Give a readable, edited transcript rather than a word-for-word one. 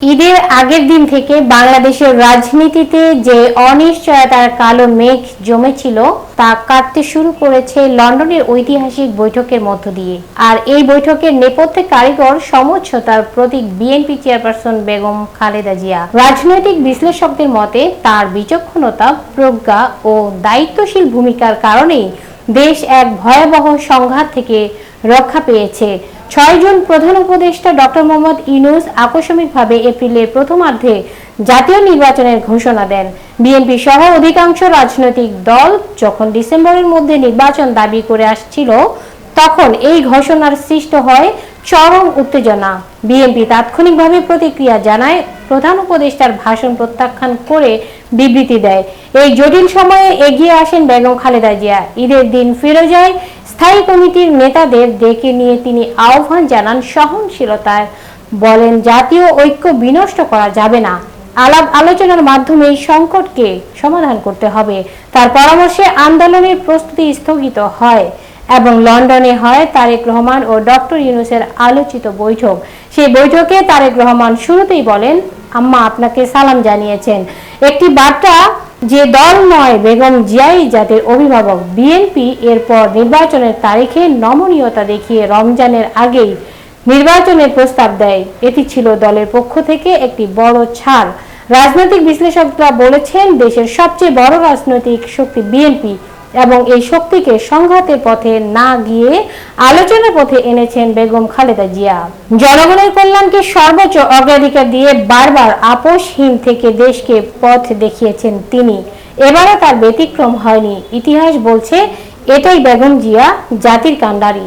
ঈদের আগের দিন থেকে বাংলাদেশের রাজনীতিতে যে অনিশ্চয়তার কালো মেঘ জমেছিল তা কাটতে শুরু করেছে লন্ডনের ঐতিহাসিক বৈঠকের মধ্য দিয়ে। আর এই বৈঠকের নেপথ্যে কারিগর সমঝোতার প্রতীক বিএনপি চেয়ারপারসন বেগম খালেদা জিয়া। রাজনৈতিক বিশ্লেষকদের মতে তার বিচক্ষণতা, প্রজ্ঞা ও দায়িত্বশীল ভূমিকার কারণেই দেশ এক ভয়াবহ সংঘাত থেকে রক্ষা পেয়েছে। 6 জুন প্রধান উপদেষ্টা ডক্টর মোহাম্মদ ইউনূস আকস্মিকভাবে এপ্রিলের প্রথমার্ধে জাতীয় নির্বাচনের ঘোষণা দেন। বিএনপি সহ অধিকাংশ রাজনৈতিক দল যখন ডিসেম্বরের মধ্যে নির্বাচন দাবি করে আসছিল, তখন এই ঘোষণার সৃষ্টি হয় চরম উত্তেজনা। বিএনপি তাৎক্ষণিকভাবে প্রতিক্রিয়া জানায়, প্রধান উপদেষ্টার ভাষণ প্রত্যাখ্যান করে বিবৃতি দেয়। এই জটিল সময়ে এগিয়ে আসেন বেগম খালেদা জিয়া। ঈদের দিন ফিরোজায় স্থায়ী কমিটির নেতাদের ডেকে নিয়ে তিনি আহ্বান জানান সহনশীলতার, বলেন জাতীয় ঐক্য বিনষ্ট করা যাবে না, আলাপ আলোচনার মাধ্যমে এই সংকটকে সমাধান করতে হবে। তার পরামর্শে আন্দোলনের প্রস্তুতি স্থগিত হয় এবং লন্ডনে হয় তারেক রহমান ও ডক্টর ইউনূসের আলোচিত বৈঠক। সেই বৈঠকে তারেক রহমান শুরুতেই বলেন, আম্মা আপনাকে সালাম জানিয়েছেন। একটি বার্তা যে দল নয়, বেগম জিয়াই জাতির অভিভাবক। বিএনপি এরপর নির্বাচনের তারিখে নমনীয়তা দেখিয়ে রমজানের আগেই নির্বাচনের প্রস্তাব দেয়। এটি ছিল দলের পক্ষ থেকে একটি বড় ছাড়। রাজনৈতিক বিশ্লেষকরা বলেছেন, দেশের সবচেয়ে বড় রাজনৈতিক শক্তি বিএনপি এবং এই শক্তিকে সংঘাতের পথে না গিয়ে আলোচনার পথে এনেছেন বেগম খালেদা জিয়া। জনগণের কল্যাণকে সর্বোচ্চ অগ্রাধিকার দিয়ে বারবার আপোষহীন থেকে দেশকে পথ দেখিয়েছেন তিনি। এবারও তার ব্যতিক্রম হয়নি। ইতিহাস বলছে এটাই বেগম জিয়া, জাতির কাণ্ডারি।